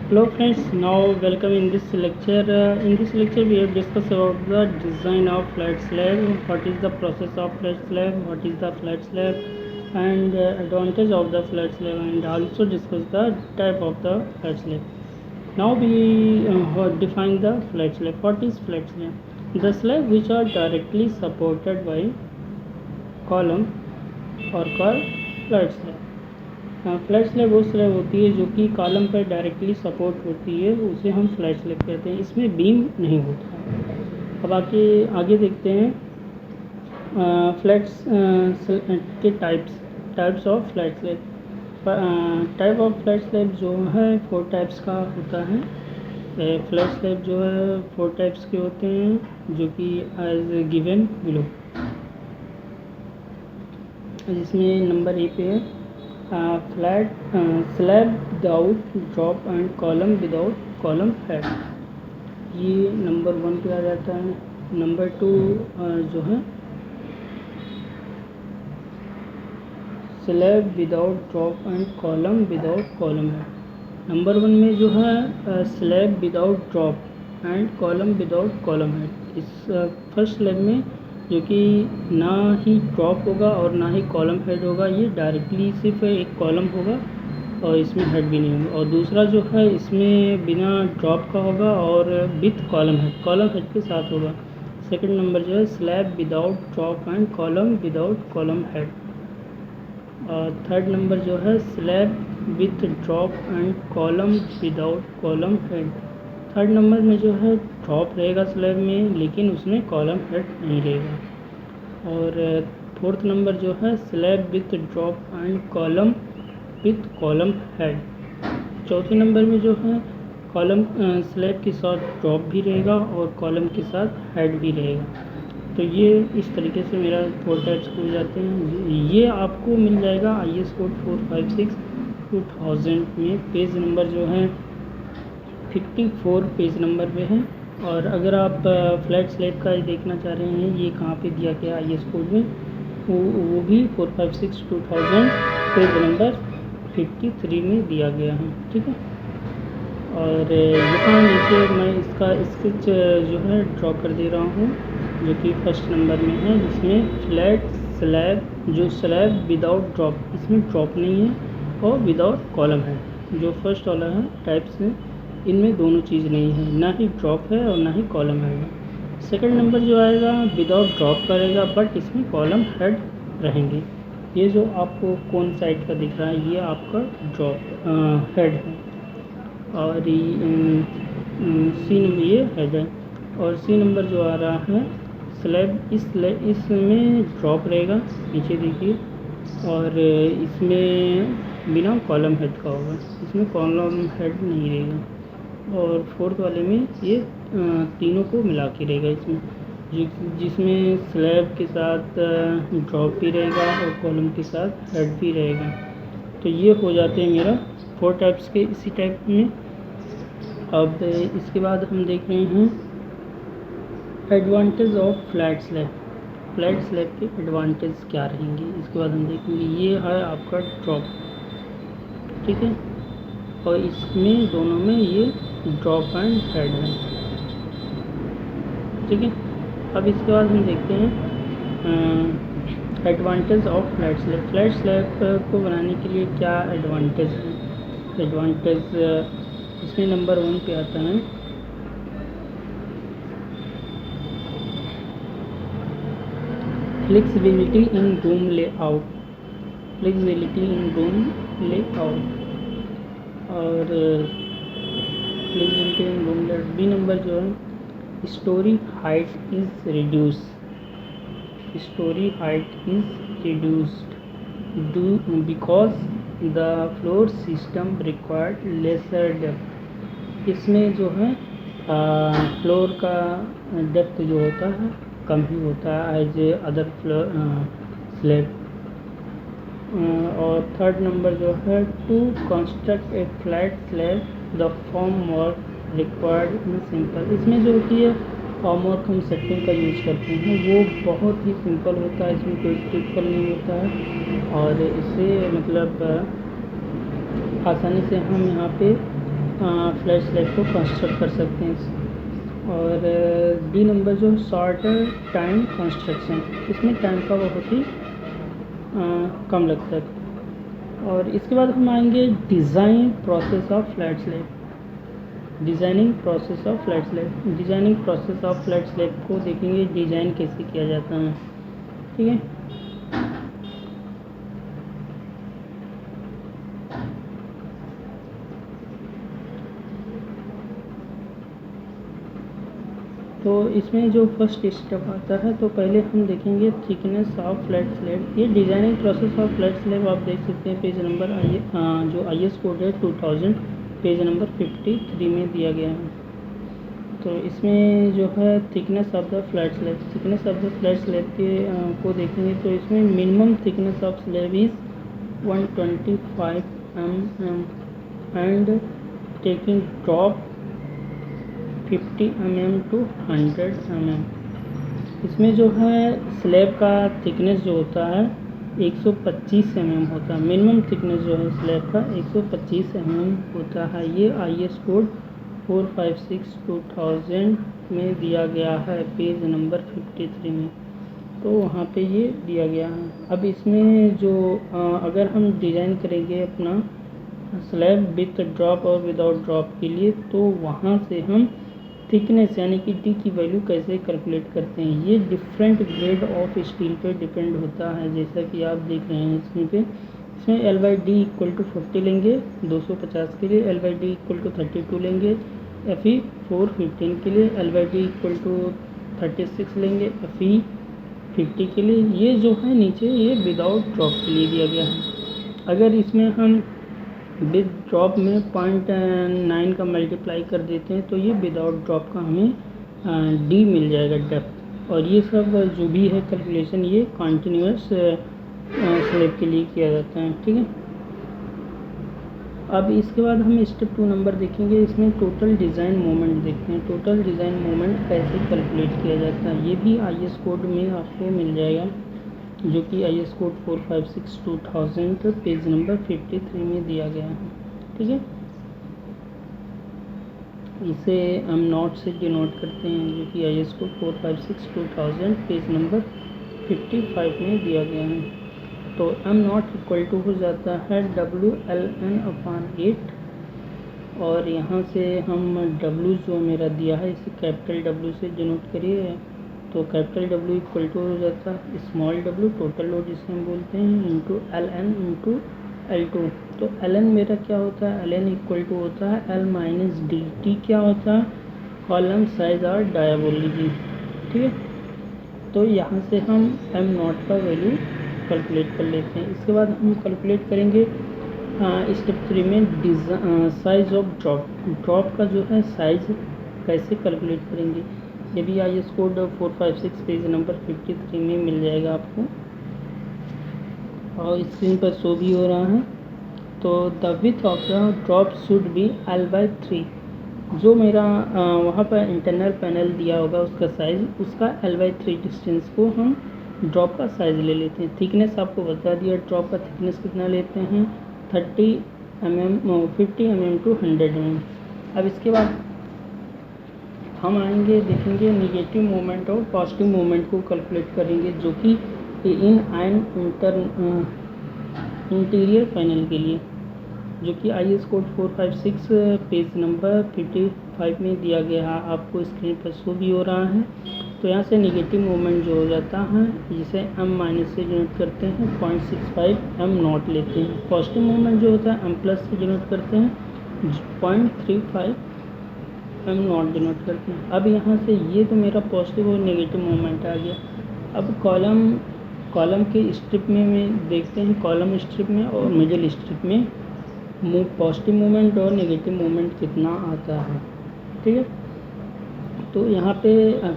Hello friends, now welcome in this lecture. In this lecture we have discussed about the design of flat slab, what is the process of flat slab, what is the flat slab and advantage of the flat slab, and also discuss the type of the flat slab. Now we define the flat slab. What is flat slab? The slab which are directly supported by column or called flat slab. Flat slab वो slab होती है जो कि column पर directly support होती है, उसे हम फ्लैट स्लैब कहते हैं। इसमें बीम नहीं होता। अब आगे देखते हैं फ्लैट्स के types of flat slab. Type of flat slab जो है 4 टाइप्स का होता है। फ्लैट स्लैब जो है 4 टाइप्स के होते हैं, जो कि एज गिवन बिलो। जिसमें नंबर ए पे है flat slab without drop and column without column head, ये नंबर 1 पे आ जाता है। नंबर 2 जो है slab without drop and column without column head. Number 1 में जो है slab without drop and column without column head. इस फर्स्ट स्लैब में जो कि ना ही ड्रॉप होगा और ना ही कॉलम हेड होगा, ये डायरेक्टली सिर्फ एक कॉलम होगा और इसमें हेड भी नहीं होगा। और दूसरा जो है इसमें बिना ड्रॉप का होगा और विथ कॉलम हेड के साथ होगा। सेकंड नंबर जो है slab without drop and column without column head. और थर्ड नंबर जो है slab with drop and column without column head. Third number में जो है ड्रॉप रहेगा स्लैब में, लेकिन उसमें कॉलम हेड नहीं रहेगा। और फोर्थ नंबर जो है slab with drop and column with column head. चौथे नंबर में जो है कॉलम स्लैब के साथ ड्रॉप भी रहेगा और कॉलम के साथ हेड भी रहेगा। तो ये इस तरीके से मेरा 4 टाइप्स हो जाते हैं। ये आपको मिल जाएगा IS कोड 456 2000 में। पेज नंबर जो है 54 पेज नंबर पे है। और अगर आप फ्लैट स्लैब का देखना चाह रहे हैं ये कहाँ पे दिया गया IS कोड में, वो भी 456 2000 पेज नंबर 53 में दिया गया है। ठीक है। और यहाँ नीचे मैं इसका स्केच जो है ड्रॉ कर दे रहा हूँ, जो कि फर्स्ट नंबर में है, जिसमें फ्लैट स्लैब जो स्लैब विदाउट ड्रॉप, इसमें ड्रॉप नहीं है, और विदाउट कॉलम है। जो फर्स्ट वाला है टाइप्स है, इनमें दोनों चीज़ नहीं है, ना ही ड्रॉप है और ना ही कॉलम है। सेकंड नंबर जो आएगा विदाउट ड्रॉप करेगा, बट इसमें कॉलम हेड रहेंगे। ये जो आपको कौन साइड का दिख रहा है, ये आपका ड्रॉप हेड है, और सी नंबर ये हेड है। और सी नंबर जो आ रहा है स्लैब, इसमें ड्रॉप रहेगा, नीचे देखिए, और इसमें बिना कॉलम हेड का होगा, इसमें कॉलम हेड नहीं रहेगा। और फोर्थ वाले में ये तीनों को मिला के रहेगा इसमें, जिसमें स्लैब के साथ ड्रॉप भी रहेगा और कॉलम के साथ हेड भी रहेगा। तो ये हो जाते हैं मेरा 4 टाइप्स के इसी टाइप में। अब इसके बाद हम देख रहे हैं advantage of flat slab. Flat slab के एडवांटेज क्या रहेंगे, इसके बाद हम देखेंगे। ये है आपका ड्रॉप, ठीक है, और इसमें दोनों में ये ड्रॉप एंड हेड है, ठीक है। अब इसके बाद हम देखते हैं advantage of flat slab. Flat slab को बनाने के लिए क्या एडवांटेज है। एडवांटेज इसमें नंबर 1 पे आता है flexibility in room layout. Flexibility in room layout और flexibility in room layout. B number जो है story height is reduce. Story height is reduced because the floor system required lesser depth. इसमें जो है फ्लोर का डेप्थ जो होता है कम ही होता है as a other floor slab. और थर्ड नंबर जो है to construct a flat slab the form work required in simple. इसमें जो होती है फॉर्म वर्क हम सेटिंग का यूज़ करते हैं, वो बहुत ही सिंपल होता है, इसमें कोई ट्रिकल नहीं होता है, और इससे मतलब आसानी से हम यहाँ पे फ्लैट स्लैब को कंस्ट्रक्ट कर सकते हैं। और डी नंबर जो शॉर्टर टाइम कंस्ट्रक्शन, इसमें टाइम का बहुत ही कम लगता है। और इसके बाद हम आएंगे design process of flat slab. Designing process of flat slab, designing process of flat slab को देखेंगे डिज़ाइन कैसे किया जाता है। ठीक है, तो इसमें जो फर्स्ट स्टेप आता है, तो पहले हम देखेंगे थिकनेस ऑफ फ्लैट स्लैब। ये designing process of flat slab आप देख सकते हैं पेज नंबर जो IS कोड है 2000 पेज नंबर 53 में दिया गया है। तो इसमें जो है thickness of the flat slab, thickness of the flat slab के को देखेंगे तो इसमें minimum thickness of slab is 125 mm and taking drop 50 mm to 100 mm। इसमें जो है स्लैब का थिकनेस जो होता है 125 mm होता है। मिनिमम थिकनेस जो है स्लैब का 125 mm होता है। ये IS कोड 456/2000 में दिया गया है पेज नंबर 53 में, तो वहाँ पे ये दिया गया है। अब इसमें जो अगर हम डिज़ाइन करेंगे अपना स्लैब विथ ड्रॉप और विदाउट ड्रॉप के लिए, तो वहाँ से हम थिकनेस यानी कि डी की वैल्यू कैसे कैलकुलेट करते हैं। ये डिफरेंट ग्रेड ऑफ स्टील पे डिपेंड होता है, जैसा कि आप देख रहे हैं इसमें पे। इसमें L/D इक्वल टू 40 लेंगे 250 के लिए, L/D इक्वल टू 32 लेंगे FE 415 के लिए, L/D इक्वल टू 36 लेंगे FE 50 के लिए। ये जो है नीचे ये विदाउट ड्रॉप के लिए दिया गया है। अगर इसमें हम विद ड्रॉप में 0.9 का मल्टीप्लाई कर देते हैं तो ये विदाउट ड्रॉप का हमें डी मिल जाएगा डेप्थ। और ये सब जो भी है कैलकुलेशन ये कॉन्टीन्यूस स्लैब के लिए किया जाता है। ठीक है, अब इसके बाद हम स्टेप 2 नंबर देखेंगे। इसमें टोटल डिज़ाइन मोमेंट देखते हैं, टोटल डिज़ाइन मोमेंट कैसे कैलकुलेट किया जाता है। ये भी IS कोड में आपको मिल जाएगा, जो कि IS कोड 456/2000 पेज नंबर 53 में दिया गया है। ठीक है, इसे हम नोट से डिनोट करते हैं, जो कि IS कोड 456/2000 पेज नंबर 55 में दिया गया है। तो M नॉट इक्वल टू हो जाता है WLN/8, और यहाँ से हम W जो मेरा दिया है इसे कैपिटल W से डिनोट करिए, तो कैपिटल W इक्वल टू हो जाता है स्मॉल w टोटल लोड जिसे हम बोलते हैं इंटू LN इंटू L2। तो LN मेरा क्या होता है, LN इक्वल टू होता है L माइनस डी। टी क्या होता है, कॉलम साइज और डायगोनलिटी। ठीक है, तो यहाँ से हम M नॉट का वैल्यू कैलकुलेट कर लेते हैं। इसके बाद हम कैलकुलेट करेंगे स्टेप 3 में साइज ऑफ ड्रॉप। ड्रॉप का जो है साइज कैसे कैलकुलेट करेंगे, ये भी IS कोड 456 पेज नंबर 53 में मिल जाएगा आपको, और स्क्रीन पर शो भी हो रहा है। तो the width of the drop should be L/3। जो मेरा वहाँ पर इंटरनल पैनल दिया होगा उसका साइज़, उसका L/3 डिस्टेंस को हम ड्रॉप का साइज़ ले लेते हैं। थिकनेस आपको बता दिया, ड्रॉप का थिकनेस कितना लेते हैं 30 mm 50 mm to 100 mm। अब इसके बाद हम आएंगे देखेंगे निगेटिव मोमेंट और पॉजिटिव मोमेंट को कैलकुलेट करेंगे, जो कि इन एंड इंटीरियर पैनल के लिए, जो कि IS कोड 456 पेज नंबर 55 में दिया गया है, आपको स्क्रीन पर शो भी हो रहा है। तो यहाँ से निगेटिव मोमेंट जो हो जाता है, जिसे M माइनस से डिनोट करते हैं 0.65 M नॉट लेते हैं। पॉजिटिव मोमेंट जो होता है M प्लस से डिनोट करते हैं 0.35 M नॉट डिनोट करते हैं। अब यहाँ से ये तो मेरा पॉजिटिव और नेगेटिव मोमेंट आ गया। अब कॉलम के स्ट्रिप में देखते हैं, कॉलम स्ट्रिप में और मिडिल स्ट्रिप में पॉजिटिव मोमेंट और नेगेटिव मोमेंट कितना आता है। ठीक है, तो यहाँ पे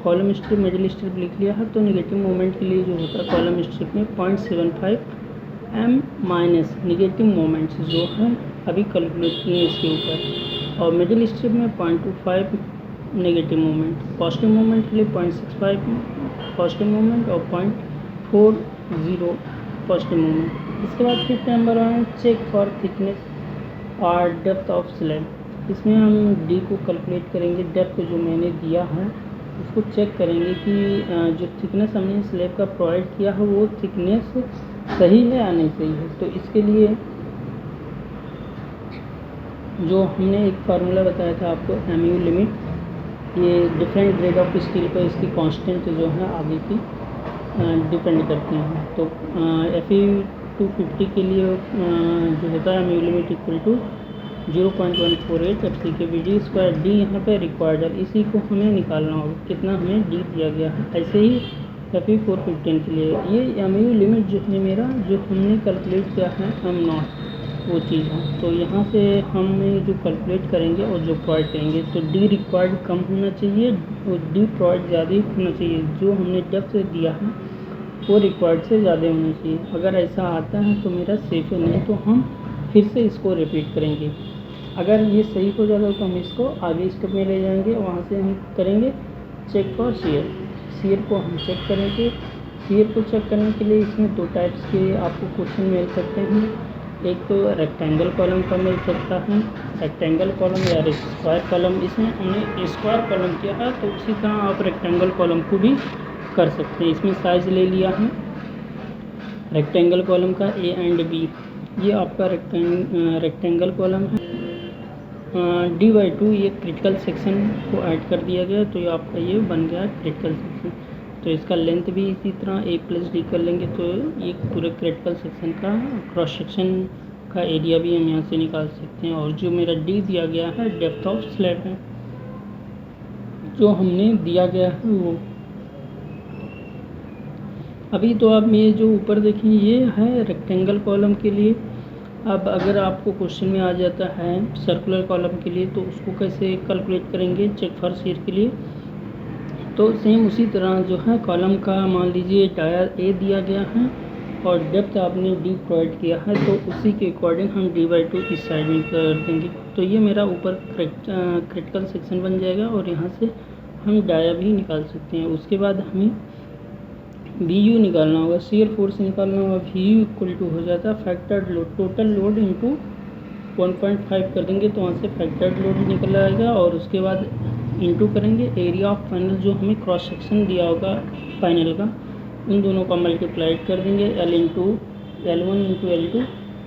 कॉलम स्ट्रिप मिडिल स्ट्रिप लिख लिया है। तो नेगेटिव मोमेंट के लिए जो होता है कॉलम स्ट्रिप में 0.75 M माइनस नेगेटिव मोमेंट्स जो है अभी कैलकुलेट किए इसके ऊपर, और मिडिल स्ट्रिप में 0.25 नेगेटिव मोमेंट, पॉजिटिव मोमेंट के लिए 0.65 पॉजिटिव मोमेंट और 0.40 पॉजिटिव मोमेंट। इसके बाद फिफ्थ नंबर है चेक फॉर थिकनेस और डेप्थ ऑफ स्लैब। इसमें हम डी को कैलकुलेट करेंगे। डेप्थ जो मैंने दिया है उसको चेक करेंगे कि जो थिकनेस हमने स्लैब का प्रोवाइड किया है वो थिकनेस सही है या नहीं सही है। तो इसके लिए जो हमने एक फार्मूला बताया था आपको MU लिमिट, ये डिफरेंट ग्रेड ऑफ स्टील पर इसकी कांस्टेंट जो है आगे की डिपेंड करती हैं। तो Fe 250 के लिए जो होता है MU limit equal to 0.148 FC के VD स्क्वायर। डी यहाँ पे रिक्वायर्ड है, इसी को हमें निकालना होगा, कितना हमें डी दिया गया है। ऐसे ही Fe 415 के लिए ये MU लिमिट जो है मेरा, जो हमने कैलकुलेट किया है M0 वो चीज़ है। तो यहाँ से हम जो कैलकुलेट करेंगे और जो प्रोवाइड करेंगे, तो डी रिक्वायर्ड कम होना चाहिए और डी प्रोवाइड ज़्यादा होना चाहिए। जो हमने डेप्थ दिया है वो रिक्वायर्ड से ज़्यादा होना चाहिए। अगर ऐसा आता है तो मेरा सेफ है, नहीं तो हम फिर से इसको रिपीट करेंगे। अगर ये सही हो जाता तो हम इसको आगे स्टेप में ले जाएंगे, वहाँ से हम करेंगे चेक फॉर शेयर। शेयर को हम चेक करेंगे। शेयर को चेक करने के लिए इसमें 2 टाइप्स के आपको क्वेश्चन मिल सकते हैं। एक तो रेक्टेंगल कॉलम का मिल सकता है, रेक्टेंगल कॉलम या स्क्वायर कॉलम। इसमें हमने स्क्वायर कॉलम किया है, तो उसी तरह आप रेक्टेंगल कॉलम को भी कर सकते हैं। इसमें साइज ले लिया है रेक्टेंगल कॉलम का A एंड B। ये आपका रेक्टेंगल कॉलम है। D/2 ये क्रिटिकल सेक्शन को ऐड कर दिया गया, तो ये आपका ये बन गया क्रिटिकल सेक्शन। तो इसका लेंथ भी इसी तरह A+D कर लेंगे, तो ये पूरे क्रिटिकल सेक्शन का क्रॉस सेक्शन का एरिया भी हम यहाँ से निकाल सकते हैं। और जो मेरा D दिया गया है डेप्थ ऑफ स्लैब है जो हमने दिया गया है वो। अभी तो आप ये जो ऊपर देखें ये है रेक्टेंगल कॉलम के लिए। अब अगर आपको क्वेश्चन में आ जाता है सर्कुलर कॉलम के लिए, तो उसको कैसे कैलकुलेट करेंगे चेक फॉर शेयर के लिए। तो सेम उसी तरह जो है कॉलम का मान लीजिए डाया A दिया गया है और डेप्थ आपने D प्रोवाइड किया है, तो उसी के अकॉर्डिंग हम D/2 इस साइड में कर देंगे। तो ये मेरा ऊपर क्रिटिकल सेक्शन बन जाएगा और यहाँ से हम डाया भी निकाल सकते हैं। उसके बाद हमें VU निकालना होगा, शेयर फोर्स निकालना होगा। VU इक्वल टू हो जाता है factored load, total load into 1.5 कर देंगे तो वहाँ से फैक्टर्ड लोड निकल आएगा। और उसके बाद इंटू करेंगे एरिया ऑफ पैनल, जो हमें क्रॉस सेक्शन दिया होगा पैनल का, उन दोनों का मल्टीप्लाइड कर देंगे L1 इंटू L2,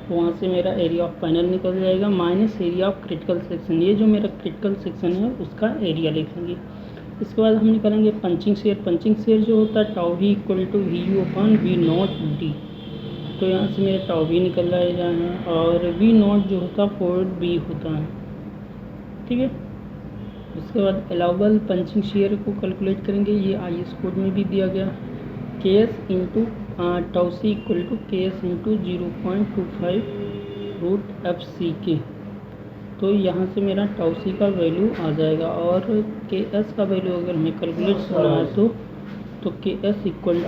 तो वहाँ से मेरा एरिया ऑफ पैनल निकल जाएगा minus area of critical section. ये जो मेरा क्रिटिकल सेक्शन है उसका एरिया लिखेंगे। इसके बाद हम निकालेंगे पंचिंग शेयर। पंचिंग शेयर जो होता है tau V equal to VU/V0D। तो यहाँ से मेरा टाउ V निकल जाएगा और V0 जो होता है 4B होता है, ठीक है। उसके बाद अलाउबल पंचिंग शेयर को कैलकुलेट करेंगे। ये IS कोड में भी दिया गया KS into tau C equal to KS into 0.25 root FC। तो यहाँ से मेरा टाउ C का वैल्यू आ जाएगा और KS का वैल्यू अगर मैं कैलकुलेट करना है तो KS equal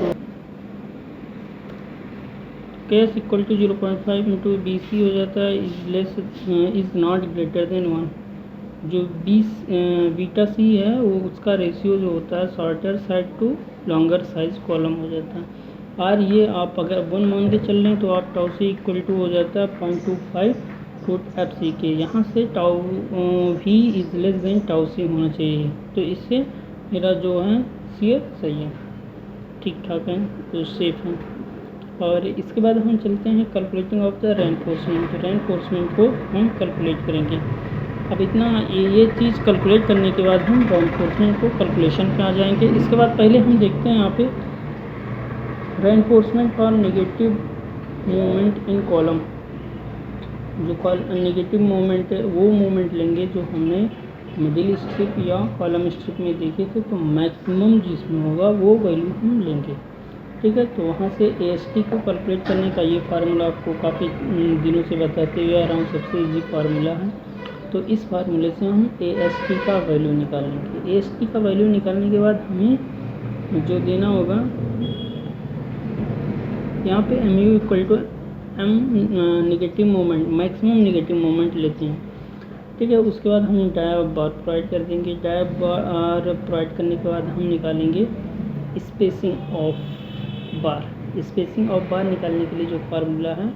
to 0.5 into BC हो जाता है इज़ नॉट ग्रेटर देन 1। जो बीटा C है वो उसका रेशियो जो होता है shorter side to longer size column हो जाता है। और ये आप अगर 1 मान के चल रहे हैं तो आप टाउ C इक्वल टू हो जाता है 0.25 रूट FC के। यहाँ से tau V is less than tau C होना चाहिए, तो इससे मेरा जो है शेयर सही है, ठीक ठाक है, तो सेफ है। और इसके बाद हम चलते हैं calculating of the reinforcement. Reinforcement को हम कैलकुलेट करेंगे। अब इतना ये चीज़ कैलकुलेट करने के बाद हम रेनफोर्समेंट को कैलकुलेशन पे आ जाएंगे। इसके बाद पहले हम देखते हैं यहाँ पे reinforcement for negative moment in column. जो नेगेटिव मोमेंट है वो मोमेंट लेंगे जो हमने मिडिल स्ट्रिप या कॉलम स्ट्रिप में देखे थे, तो मैक्सिमम जिसमें होगा वो वैल्यू हम लेंगे, ठीक है। तो वहाँ से AST को कैलकुलेट करने का ये फार्मूला आपको काफ़ी दिनों से बताते हुए आ रहा हूँ, सबसे ईजी फार्मूला है। तो इस फार्मूले से हम AST का वैल्यू निकालेंगे। AST का वैल्यू निकालने के बाद हमें जो देना होगा यहाँ पे MU equal to M negative moment, maximum negative moment लेते हैं, ठीक है। उसके बाद हम डाया बार प्रोवाइड कर देंगे। डाया बार प्रोवाइड करने के बाद हम निकालेंगे spacing of bar. Spacing of बार निकालने के लिए जो फार्मूला है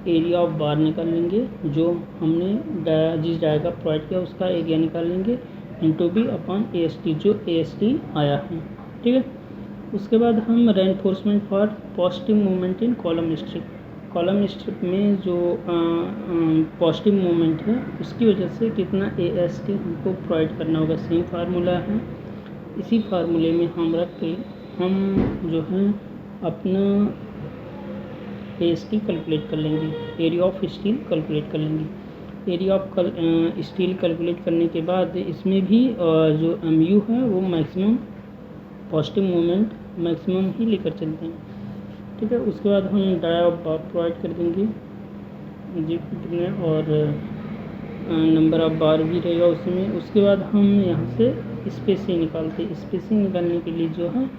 एरिया ऑफ बार निकाल लेंगे, जो हमने जिस डाया का प्रोवाइड किया उसका एरिया निकाल लेंगे, into B upon A S T, जो ए एस टी आया है। ठीक है, उसके बाद हम reinforcement for positive movement in column strip, column strip में जो पॉजिटिव मूवमेंट है उसकी वजह से कितना ए एस टी हमको प्रोवाइड करना होगा, सेम फार्मूला है। इसी फार्मूले में हम रख के हम जो है अपना ए एस टी कैलकुलेट कर लेंगे, एरिया ऑफ स्टील कैलकुलेट कर लेंगे। एरिया ऑफ स्टील कैलकुलेट करने के बाद इसमें भी जो एम यू है वो मैक्सिमम पॉजिटिव मूवमेंट मैक्सिमम ही लेकर चलते हैं। ठीक है, उसके बाद हम डाया ऑफ बार प्रोवाइड कर देंगे जी में, और नंबर ऑफ बार भी रहेगा उसमें। उसके बाद हम यहाँ से स्पेसिंग निकालते हैं। स्पेसिंग निकालने के लिए जो है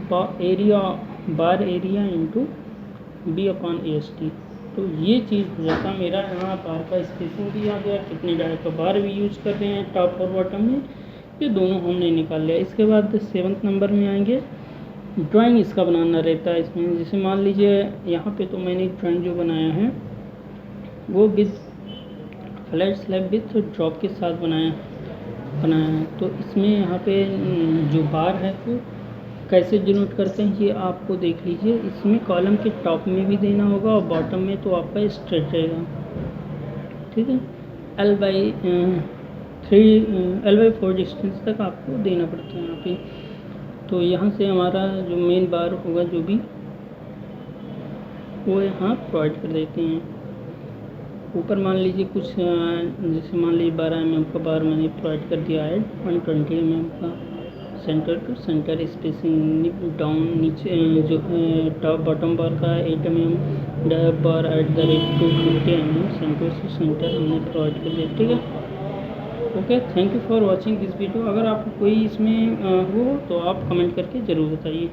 bar area into B upon A S T, तो ये चीज़ हो जाता मेरा। यहाँ बार का स्पेसिंग भी आ गया, कितने डाया का बार भी यूज कर रहे हैं टॉप और बॉटम में, ये दोनों हमने निकाल लिया। इसके बाद 7th नंबर में आएंगे, ड्राइंग इसका बनाना रहता है इसमें। जैसे मान लीजिए यहाँ पे तो मैंने ड्राइंग जो बनाया है वो with flat slab with drop के साथ बनाया है। तो इसमें यहाँ पे जो बार है वो कैसे डिनोट करते हैं ये आपको देख लीजिए। इसमें कॉलम के टॉप में भी देना होगा और बॉटम में तो आपका स्ट्रेट रहेगा। ठीक है, L/4 डिस्टेंस तक आपको देना पड़ता है यहाँ पे। तो यहाँ से हमारा जो मेन बार होगा जो भी वो यहाँ प्रोवाइड कर देते हैं। ऊपर मान लीजिए कुछ जैसे मान लीजिए 12 mm का बार मैंने प्रोवाइड कर दिया है, 120 mm का centre to centre spacing down, नीचे जो टॉप बॉटम बार का 8 mm dia bar at the rate 250 mm centre से सेंटर हमने प्रोवाइड कर दिया। ठीक है, okay, thank you for watching this video. अगर आपको कोई इसमें हो तो आप कमेंट करके ज़रूर बताइए।